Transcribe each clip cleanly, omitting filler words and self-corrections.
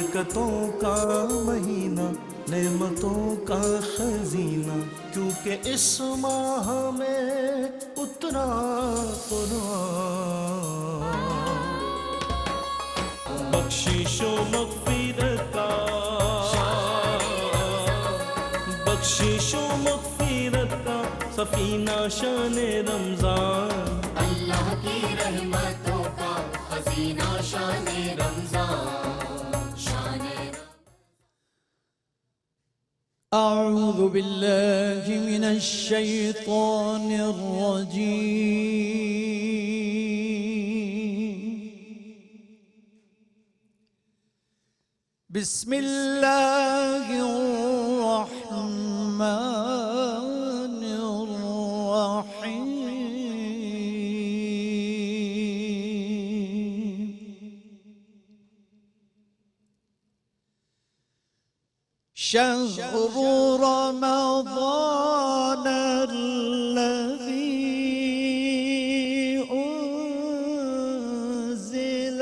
برکتوں کا مہینہ، نعمتوں کا خزینہ، کیونکہ اس ماہ میں اترا قرآن۔ بخشش و مغفرت کا، بخشش و مغفرت کا سفینہ شان رمضان، اللہ کی رحمتوں کا خزینہ شان رمضان۔ أعوذ بالله من الشيطان الرجيم. بسم الله الرحمن الرحيم. شهر رمضان الذي أنزل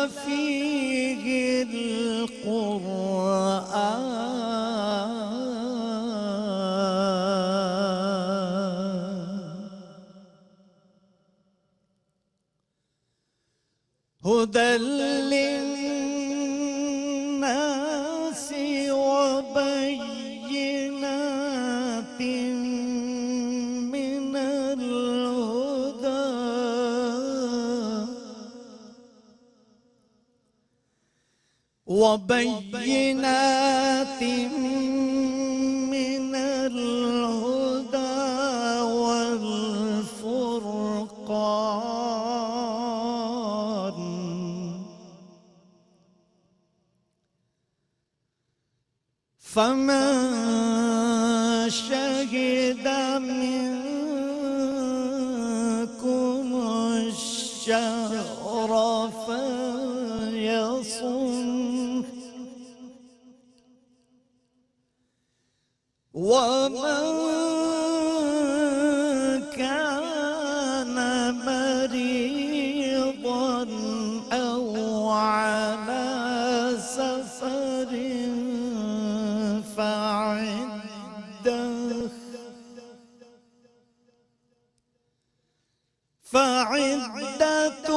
فيه القرآن هدى للناس وبينات من الهدى وبينات من الهدى والفرقان، فمن شهد منكم الشهر فليصم، ومن كان مريضا أو على سفر فعدة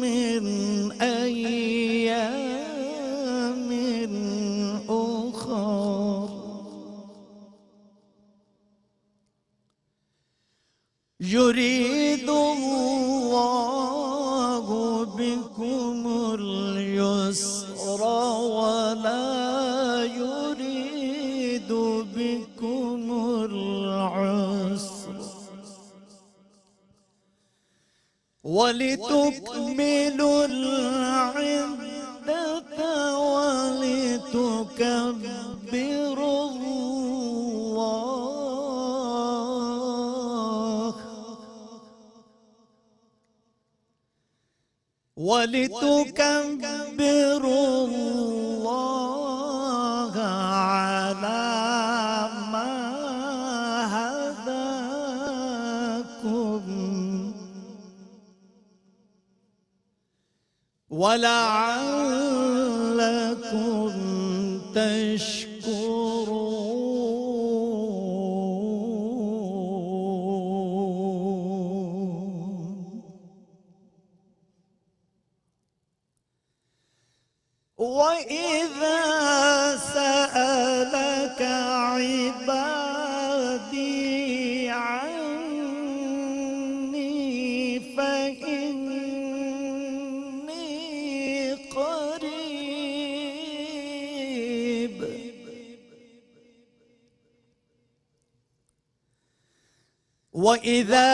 من أيام أخر، يريد الله بكم اليسر ولا يريد بكم العسر، ولتكملوا العدة ولتكبروا الله، ولتكبروا الله على ما هداكم ولعلكم تشكرون. وإذا سألك عبادي عني فإني قريب، وإذا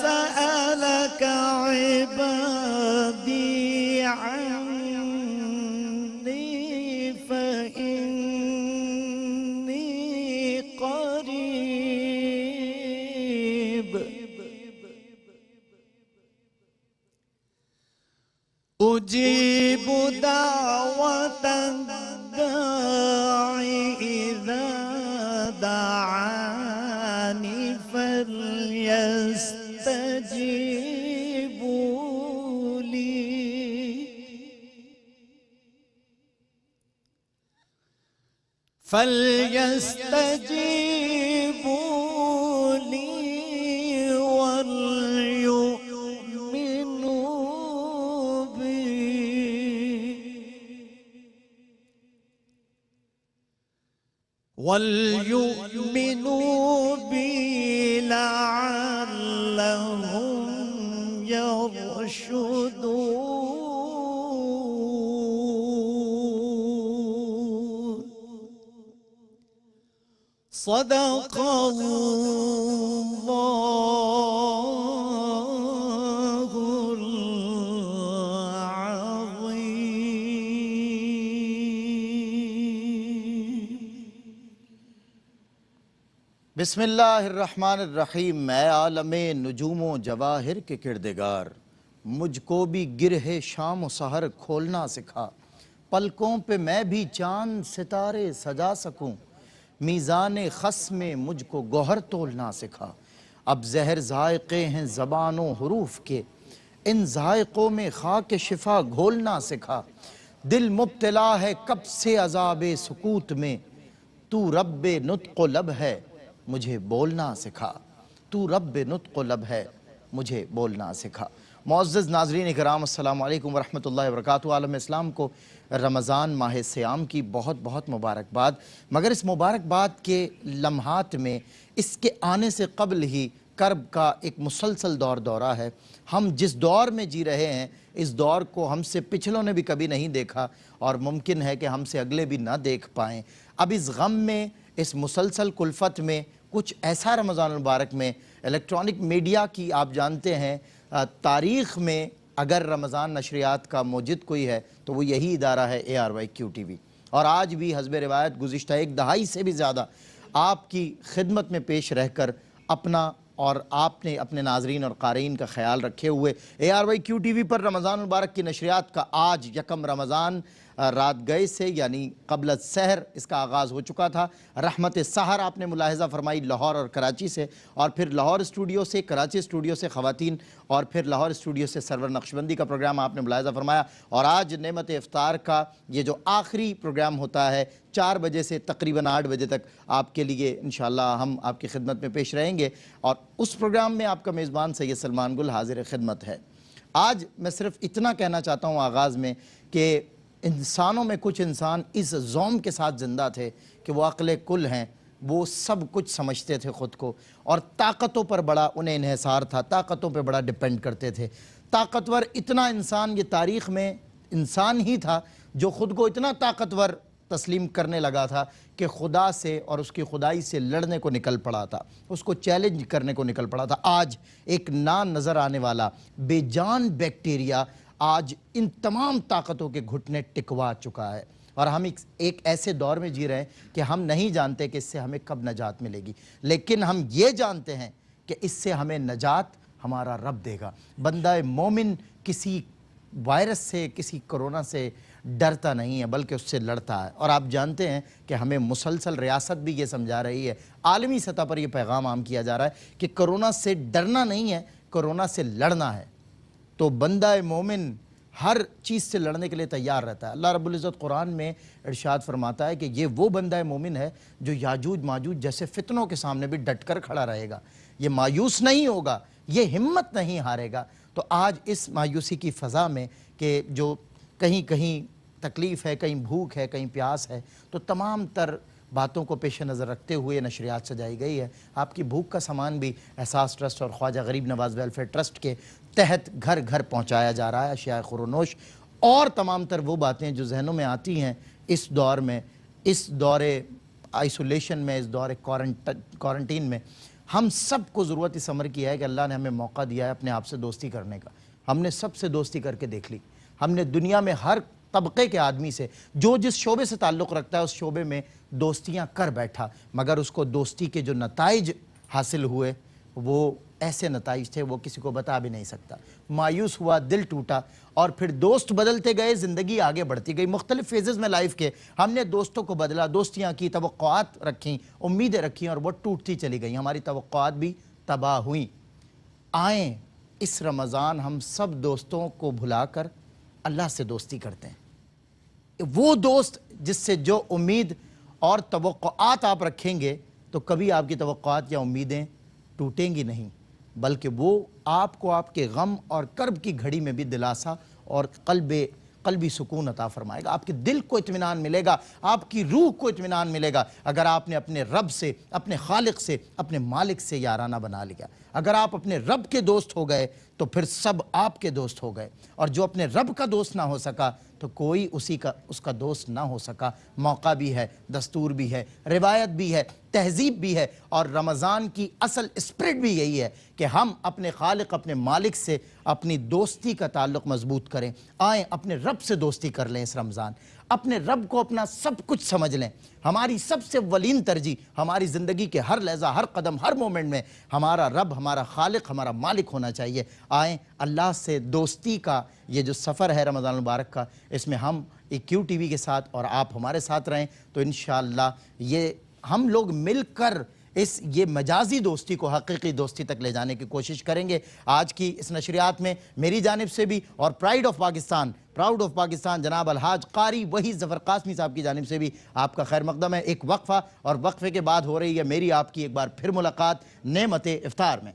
سألك عبادي عني فإني قريب، أجيب دعوة الداع إذا دعاني فليستجيبوا لي فليستجيبوا لي وليؤمنوا بي لعلهم يرشدون. صدق الله العظيم. بسم اللہ الرحمن الرحیم. اے عالم نجوم و جواہر کے کردگار، مجھ کو بھی گرہ شام و سحر کھولنا سکھا، پلکوں پہ میں بھی چاند ستارے سجا سکوں، میزان خس میں مجھ کو گوہر تولنا سکھا. اب زہر ذائقے ہیں زبان و حروف کے، ان ذائقوں میں خاک شفا گھولنا سکھا. دل مبتلا ہے کب سے عذاب سکوت میں، تو رب نطق و لب ہے مجھے بولنا سکھا. تو رب نطق و لب ہے مجھے بولنا سکھا. معزز ناظرین کرام، السلام علیکم ورحمۃ اللہ وبرکاتہ. عالم اسلام کو رمضان ماہ سیام کی بہت بہت مبارکباد. مگر اس مبارکباد کے لمحات میں اس کے آنے سے قبل ہی کرب کا ایک مسلسل دورہ ہے. ہم جس دور میں جی رہے ہیں اس دور کو ہم سے پچھلوں نے بھی کبھی نہیں دیکھا اور ممکن ہے کہ ہم سے اگلے بھی نہ دیکھ پائیں. اب اس غم میں، اس مسلسل کلفت میں، کچھ ایسا رمضان المبارک میں الیکٹرانک میڈیا کی آپ جانتے ہیں تاریخ میں اگر رمضان نشریات کا موجد کوئی ہے تو وہ یہی ادارہ ہے ARYQ-TV. اور آج بھی حسب روایت گزشتہ ایک دہائی سے بھی زیادہ آپ کی خدمت میں پیش رہ کر اپنا اور آپ نے اپنے ناظرین اور قارئین کا خیال رکھے ہوئے ARYQ-TV پر رمضان المبارک کی نشریات کا آج یکم رمضان رات گئے سے یعنی قبل السحر اس کا آغاز ہو چکا تھا. رحمت سحر آپ نے ملاحظہ فرمائی لاہور اور کراچی سے، اور پھر لاہور اسٹوڈیو سے، کراچی اسٹوڈیو سے خواتین، اور پھر لاہور اسٹوڈیو سے سرور نقشبندی کا پروگرام آپ نے ملاحظہ فرمایا. اور آج نعمت افطار کا یہ جو آخری پروگرام ہوتا ہے 4 بجے سے تقریباً 8 بجے تک آپ کے لیے انشاءاللہ ہم آپ کی خدمت میں پیش رہیں گے، اور اس پروگرام میں آپ کا میزبان سید سلمان گل حاضر خدمت ہے. آج میں صرف اتنا کہنا چاہتا ہوں آغاز میں کہ انسانوں میں کچھ انسان اس زوم کے ساتھ زندہ تھے کہ وہ عقل کل ہیں، وہ سب کچھ سمجھتے تھے خود کو، اور طاقتوں پر بڑا انہیں انحصار تھا، طاقتوں پہ بڑا ڈیپینڈ کرتے تھے. طاقتور اتنا انسان یہ تاریخ میں انسان ہی تھا جو خود کو اتنا طاقتور تسلیم کرنے لگا تھا کہ خدا سے اور اس کی خدائی سے لڑنے کو نکل پڑا تھا، اس کو چیلنج کرنے کو نکل پڑا تھا. آج ایک نظر آنے والا بے جان بیکٹیریا آج ان تمام طاقتوں کے گھٹنے ٹکوا چکا ہے، اور ہم ایک ایسے دور میں جی رہے ہیں کہ ہم نہیں جانتے کہ اس سے ہمیں کب نجات ملے گی، لیکن ہم یہ جانتے ہیں کہ اس سے ہمیں نجات ہمارا رب دے گا. بندہ مومن کسی وائرس سے، کسی کرونا سے ڈرتا نہیں ہے بلکہ اس سے لڑتا ہے. اور آپ جانتے ہیں کہ ہمیں مسلسل ریاست بھی یہ سمجھا رہی ہے، عالمی سطح پر یہ پیغام عام کیا جا رہا ہے کہ کرونا سے ڈرنا نہیں ہے، کرونا سے لڑنا ہے. تو بندہ مومن ہر چیز سے لڑنے کے لیے تیار رہتا ہے. اللہ رب العزت قرآن میں ارشاد فرماتا ہے کہ یہ وہ بندہ مومن ہے جو یاجوج ماجوج جیسے فتنوں کے سامنے بھی ڈٹ کر کھڑا رہے گا، یہ مایوس نہیں ہوگا، یہ ہمت نہیں ہارے گا. تو آج اس مایوسی کی فضا میں کہ جو کہیں کہیں تکلیف ہے، کہیں بھوک ہے، کہیں پیاس ہے، تو تمام تر باتوں کو پیش نظر رکھتے ہوئے نشریات سجائی گئی ہے. آپ کی بھوک کا سامان بھی احساس ٹرسٹ اور خواجہ غریب نواز ویلفیئر ٹرسٹ کے تحت گھر گھر پہنچایا جا رہا ہے. اشیاء خورونوش اور تمام تر وہ باتیں جو ذہنوں میں آتی ہیں اس دور میں، اس دور آئسولیشن میں، اس دور کوارنٹین میں، ہم سب کو ضرورت اس عمر کی ہے کہ اللہ نے ہمیں موقع دیا ہے اپنے آپ سے دوستی کرنے کا. ہم نے سب سے دوستی کر کے دیکھ لی. ہم نے دنیا میں ہر طبقے کے آدمی سے جو جس شعبے سے تعلق رکھتا ہے اس شعبے میں دوستیاں کر بیٹھا، مگر اس کو دوستی کے جو نتائج حاصل ہوئے وہ ایسے نتائج تھے وہ کسی کو بتا بھی نہیں سکتا. مایوس ہوا, دل ٹوٹا, اور پھر دوست بدلتے گئے, زندگی آگے بڑھتی گئی. مختلف فیزز میں لائف کے ہم نے دوستوں کو بدلا, دوستیاں کی, توقعات رکھیں, امیدیں رکھیں, اور وہ ٹوٹتی چلی گئیں. ہماری توقعات بھی تباہ ہوئیں. آئیں اس رمضان ہم سب دوستوں کو بھلا کر اللہ سے دوستی کرتے ہیں. وہ دوست جس سے جو امید اور توقعات آپ رکھیں گے تو کبھی آپ کی توقعات یا امیدیں ٹوٹیں گی نہیں, بلکہ وہ آپ کو آپ کے غم اور کرب کی گھڑی میں بھی دلاسا اور قلبی سکون عطا فرمائے گا. آپ کے دل کو اطمینان ملے گا, آپ کی روح کو اطمینان ملے گا اگر آپ نے اپنے رب سے, اپنے خالق سے, اپنے مالک سے یارانہ بنا لیا. اگر آپ اپنے رب کے دوست ہو گئے تو پھر سب آپ کے دوست ہو گئے, اور جو اپنے رب کا دوست نہ ہو سکا تو کوئی اس کا دوست نہ ہو سکا. موقع بھی ہے, دستور بھی ہے, روایت بھی ہے, تہذیب بھی ہے, اور رمضان کی اصل اسپرٹ بھی یہی ہے کہ ہم اپنے خالق, اپنے مالک سے اپنی دوستی کا تعلق مضبوط کریں. آئیں اپنے رب سے دوستی کر لیں اس رمضان, اپنے رب کو اپنا سب کچھ سمجھ لیں. ہماری سب سے اولین ترجیح ہماری زندگی کے ہر لحظہ, ہر قدم, ہر مومنٹ میں ہمارا رب, ہمارا خالق, ہمارا مالک ہونا چاہیے. آئیں اللہ سے دوستی کا یہ جو سفر ہے رمضان المبارک کا, اس میں ہم کیو ٹی وی کے ساتھ اور آپ ہمارے ساتھ رہیں تو انشاءاللہ یہ ہم لوگ مل کر یہ مجازی دوستی کو حقیقی دوستی تک لے جانے کی کوشش کریں گے. آج کی اس نشریات میں میری جانب سے بھی اور پرائیڈ آف پاکستان جناب الحاج قاری وحید ظفر قاسمی صاحب کی جانب سے بھی آپ کا خیر مقدم ہے. ایک وقفہ, اور وقفے کے بعد ہو رہی ہے میری آپ کی ایک بار پھر ملاقات نعمت افطار میں.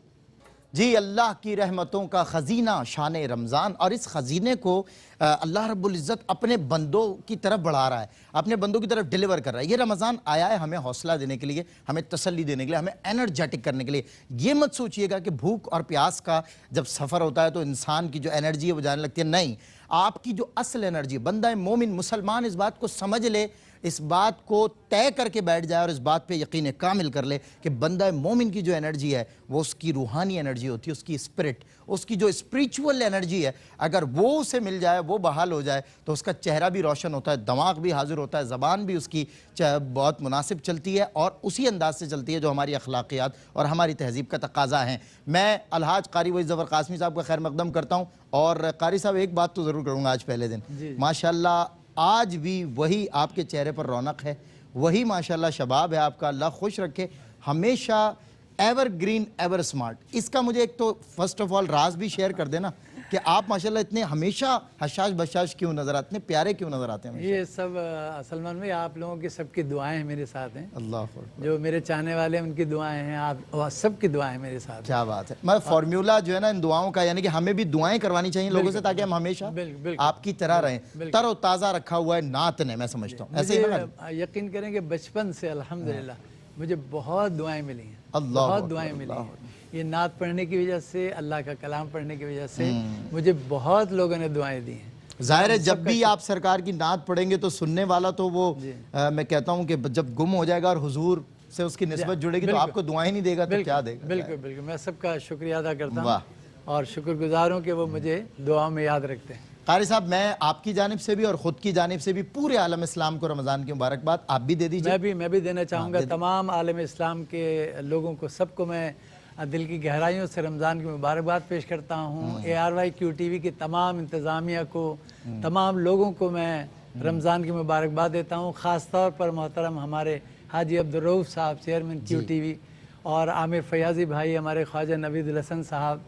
جی, اللہ کی رحمتوں کا خزینہ شان رمضان, اور اس خزینے کو اللہ رب العزت اپنے بندوں کی طرف بڑھا رہا ہے, اپنے بندوں کی طرف ڈیلیور کر رہا ہے. یہ رمضان آیا ہے ہمیں حوصلہ دینے کے لیے, ہمیں تسلی دینے کے لیے, ہمیں انرجیٹک کرنے کے لیے. یہ مت سوچئے گا کہ بھوک اور پیاس کا جب سفر ہوتا ہے تو انسان کی جو انرجی ہے وہ جانے لگتی ہے. نہیں, آپ کی جو اصل انرجی, بندہ مومن مسلمان اس بات کو سمجھ لے, اس بات کو طے کر کے بیٹھ جائے اور اس بات پہ یقین کامل کر لے کہ بندہ مومن کی جو انرجی ہے وہ اس کی روحانی انرجی ہوتی ہے, اس کی اسپرٹ, اس کی جو اسپریچول انرجی ہے, اگر وہ اسے مل جائے, وہ بحال ہو جائے تو اس کا چہرہ بھی روشن ہوتا ہے, دماغ بھی حاضر ہوتا ہے, زبان بھی اس کی بہت مناسب چلتی ہے اور اسی انداز سے چلتی ہے جو ہماری اخلاقیات اور ہماری تہذیب کا تقاضا ہیں. میں الحاج قاری وحید ظفر قاسمی صاحب کا خیر مقدم کرتا ہوں, اور قاری صاحب ایک بات تو ضرور کروں گا آج پہلے دن, ماشاءاللہ آج بھی وہی آپ کے چہرے پر رونق ہے, وہی ماشاءاللہ شباب ہے آپ کا, اللہ خوش رکھے, ہمیشہ ایور گرین ایور سمارٹ. اس کا مجھے ایک تو فرسٹ آف آل راز بھی شیئر کر دینا کہ آپ ماشاءاللہ اتنے ہمیشہ حشاش بشاش کیوں نظر آتے ہیں, پیارے کیوں نظر آتے ہیں؟ یہ سب سلمان بھائی آپ لوگوں کی سب کی دعائیں ہیں میرے ساتھ ہیں, اللہ جو میرے چاہنے والے ہیں ان کی دعائیں ہیں, آپ سب کی دعائیں میرے ساتھ ہیں. کیا بات ہے. میں فارمیولا جو ہے نا ان دعاؤں کا, یعنی کہ ہمیں بھی دعائیں کروانی چاہیے لوگوں سے تاکہ ہم ہمیشہ آپ کی طرح رہیں. تر و تازہ رکھا ہوا ہے نعت نے, میں سمجھتا ہوں ایسے ہی. یقین کریں کہ بچپن سے الحمدللہ مجھے بہت دعائیں ملی ہیں, اللہ بہت دعائیں ملی ہیں. یہ نعت پڑھنے کی وجہ سے, اللہ کا کلام پڑھنے کی وجہ سے مجھے بہت لوگوں نے دعائیں دی ہیں. ظاہر ہے جب بھی آپ سرکار کی نعت پڑھیں گے تو سننے والا تو وہ میں کہتا ہوں کہ جب گم ہو جائے گا اور حضور سے اس کی نسبت جڑے گی تو آپ کو دعائیں نہیں دے گا تو کیا دے گا. بالکل بالکل, میں سب کا شکریہ ادا کرتا ہوں اور شکر گزار ہوں کہ وہ مجھے دعاؤں میں یاد رکھتے ہیں. قاری صاحب, میں آپ کی جانب سے بھی اور خود کی جانب سے بھی پورے عالم اسلام کو رمضان کی مبارکباد. آپ بھی دے دیجیے. میں بھی دینا چاہوں گا تمام عالم اسلام کے لوگوں کو, سب کو میں دل کی گہرائیوں سے رمضان کی مبارکباد پیش کرتا ہوں. ARY کیو ٹی وی کی تمام انتظامیہ کو, تمام لوگوں کو میں رمضان کی مبارکباد دیتا ہوں. خاص طور پر محترم ہمارے حاجی عبدالرؤف صاحب چیئرمین کیو ٹی وی, اور عامر فیاضی بھائی, ہمارے خواجہ نوید الحسن صاحب,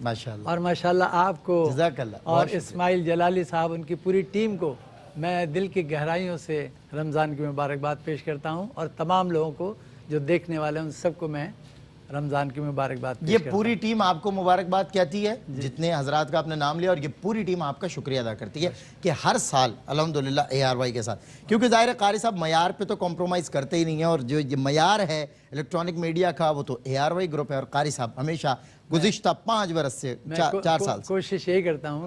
ماشاءاللہ, اور ماشاءاللہ آپ کو, جزاک اللہ, اور اسماعیل جلالی صاحب, ان کی پوری ٹیم کو میں دل کی گہرائیوں سے رمضان کی مبارکباد پیش کرتا ہوں. اور تمام لوگوں کو جو دیکھنے والے ہیں ان سب کو میں رمضان کی مبارکباد پیش کرتا ہوں. یہ پوری ٹیم آپ کو مبارکباد کہتی ہے, جتنے حضرات کا آپ نے نام لیا, اور یہ پوری ٹیم آپ کا شکریہ ادا کرتی ہے کہ ہر سال الحمدللہ ARY کے ساتھ, کیونکہ ظاہر ہے قاری صاحب معیار پہ تو کمپرومائز کرتے ہی نہیں ہیں, اور جو یہ معیار ہے الیکٹرانک میڈیا کا وہ تو ARY گروپ ہے. اور قاری صاحب ہمیشہ گزشتہ 5 برس سے 4 سال سے کوشش یہی کرتا ہوں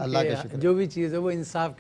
کہ جو بھی چیز ہے وہ انصاف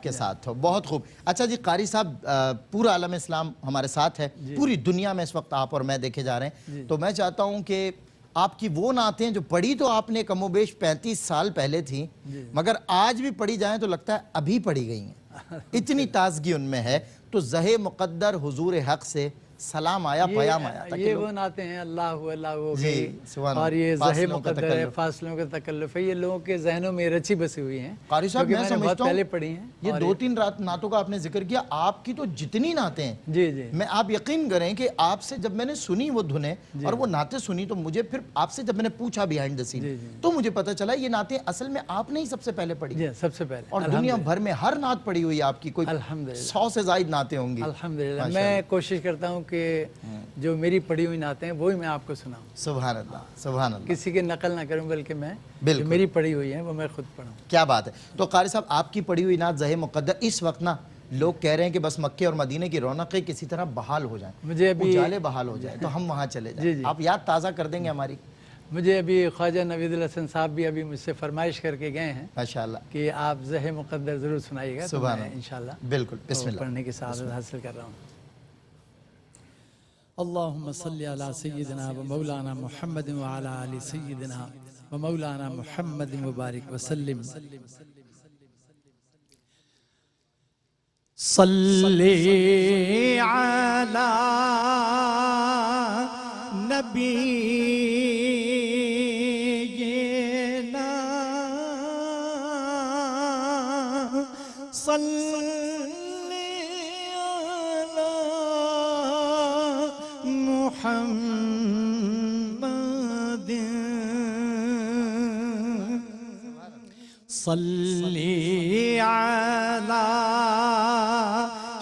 کے ساتھ ہو. بہت خوب. اچھا جی قاری صاحب, پورا عالم اسلام ہمارے ساتھ ہے, پوری دنیا میں اس وقت آپ اور میں دیکھے جا رہے ہیں, تو میں چاہتا ہوں کہ آپ کی وہ نعتیں جو پڑھی تو آپ نے کم و بیش 35 سال پہلے تھیں, مگر آج بھی پڑھی جائیں تو لگتا ہے ابھی پڑھی گئی ہیں, اتنی تازگی ان میں ہے. تو زہ مقدر حضور حق سے سلام آیا، پیام آیا تھا کہ یہ لوگ وہ نعتیں ہیں اللہ ہو اللہ ہو جی، گئی، سبحان اور اللہ، یہ زہ فاصلوں کا مقدر ہے، تکلف۔ فاصلوں کا تکلف ہے، یہ لوگوں کے ذہنوں میں رچی بسی ہوئی ہیں، قاری صاحب کیونکہ میں میں نے بہت سمجھتا ہوں پہلے پڑھی ہیں۔ یہ اور 2-3 نعتوں کا آپ نے ذکر کیا، آپ کی تو جتنی نعتیں ہیں، جی جی میں آپ یقین کریں کہ آپ سے جب میں نے سنی وہ دھنیں اور وہ نعتیں سنی تو مجھے پھر آپ سے جب میں نے پوچھا بیہائنڈ دا سین جی، جی۔ تو مجھے پتا چلا یہ نعتیں اصل میں آپ نے ہی سب سے پہلے پڑھی جی سب سے پہلے، اور دنیا بھر میں ہر نعت پڑھی ہوئی آپ کی، کوئی الحمدللہ 100 سے زائد نعتیں ہوں گی۔ الحمدللہ میں کوشش کرتا ہوں کہ جو میری پڑھی ہوئی نعتیں ہیں وہی میں آپ کو سناؤں، سبحان اللہ، سبحان اللہ، کسی کی نقل نہ کروں، بلکہ میں بالکل۔ جو میری پڑھی ہوئی ہیں وہ میں خود پڑھوں۔ کیا بات ہے۔ تو قاری صاحب آپ کی پڑھی ہوئی نعت زہ مقدر اس وقت نا لوگ کہہ رہے ہیں کہ بس مکے اور مدینہ کی رونقیں کسی طرح بحال ہو جائیں، مجھے ابھی اجالے بحال ہو جائیں تو ہم وہاں چلے جی، جائیں، جی۔ آپ یاد تازہ کر دیں گے ہماری؟ مجھے ابھی خواجہ نوید الحسن صاحب بھی ابھی مجھ سے فرمائش کر کے گئے ہیں ماشاءاللہ، کہ آپ زہ مقدر ضرور سنائیے گا، تو سبحان میں اللہ، انشاءاللہ بالکل، بسم اللہ۔ پڑھنے کی سعادت حاصل کر رہا ہوں۔ اللہم صلی علی سیدنا و مولانا محمد و علی آل سیدنا و مولانا محمد مبارک وسلم۔ صلی علی نبینا صلی علی محمد صلی علی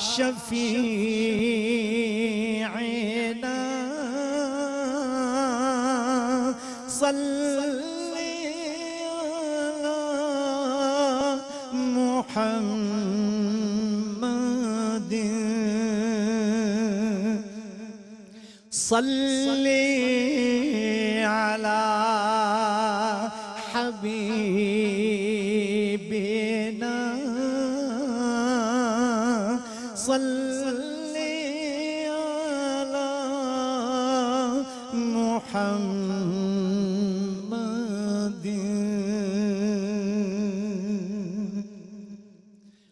شفیعنا صلی علی محمد صلی علی حبیبنا صلی علی محمد۔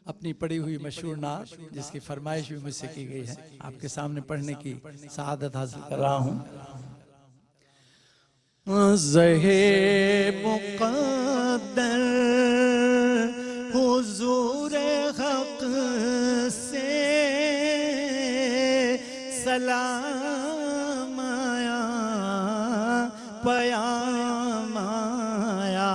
اپنی پڑھی ہوئی مشہور نعت جس کی فرمائش بھی مجھ سے کی گئی ہے آپ کے سامنے پڑھنے کی سعادت حاصل کر رہا ہوں۔ زہ مقدر حضور حق سے سلام آیا، پیام آیا،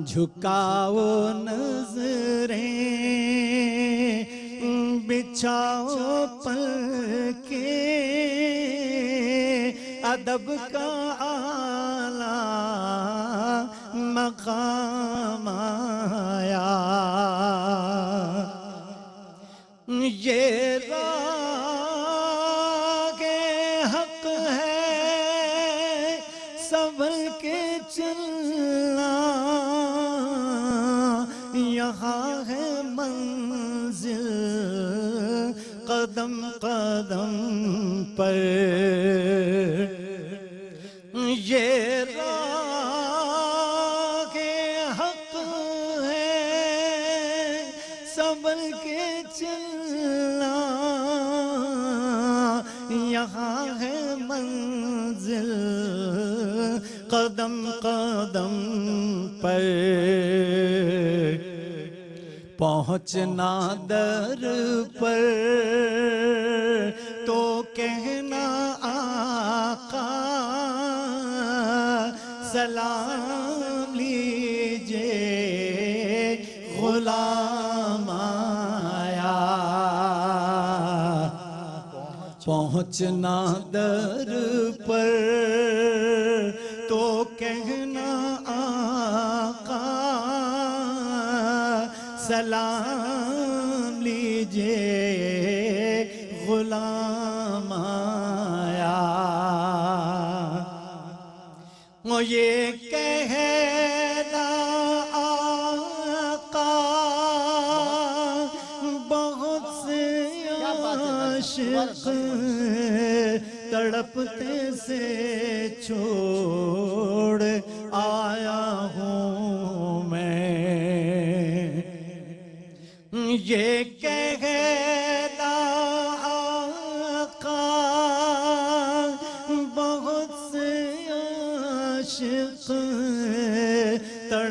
جھکاؤ نظریں بچھاؤ پلکیں، ادب کا اعلیٰ مقام آیا، یہ راگ حق ہے سنبھل کے چلنا، یہاں ہے منزل قدم قدم پر، یہ راگ حق ہے سنبھل کے چلنا، یہاں ہے منزل قدم قدم پر، پہنچنا در پر تو کہنا آقا سلام لیجے غلام آیا، پہنچنا در پر تو کہنا آقا سلام لیجے غلام آیا، وہ یہ کہنا آقا بہت سے عاشق تڑپتے سے چھوڑ آیا ہوں میں، یہ کہنا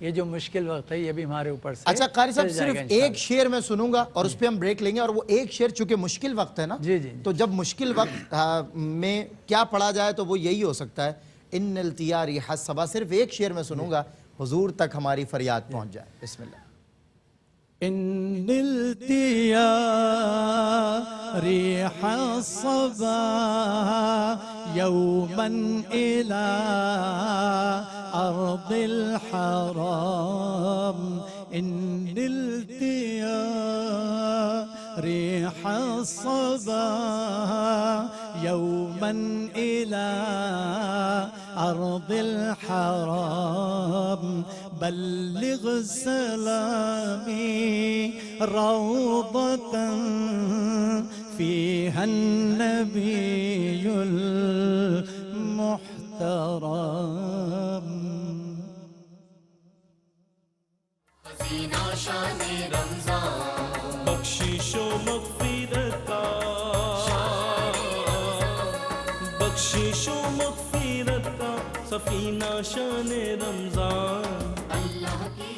یہ جو مشکل وقت ہے یہ بھی ہمارے اوپر سے اچھا قاری صاحب چل جائے صرف گا انشاءاللہ۔ ایک شعر میں سنوں گا اور اس پہ ہم بریک لیں گے، اور وہ ایک شعر چونکہ مشکل وقت ہے نا، جی جی تو جب مشکل وقت میں کیا پڑھا جائے تو وہ یہی ہو سکتا ہے، ان التیاری حسبا، صرف ایک شعر میں سنوں گا، حضور تک ہماری فریاد پہنچ جائے۔ بسم اللہ۔ إن التياري حصبا يوما إلى أرض الحرام، إن التياري حصبا يوما إلى أرض الحرام، بلغ سلامي روضة فيها النبي المحترم۔ حسینہ شان رمضان، بخشش و مغفرت کا، بخشش و مغفرت کا سفینہ شان رمضان،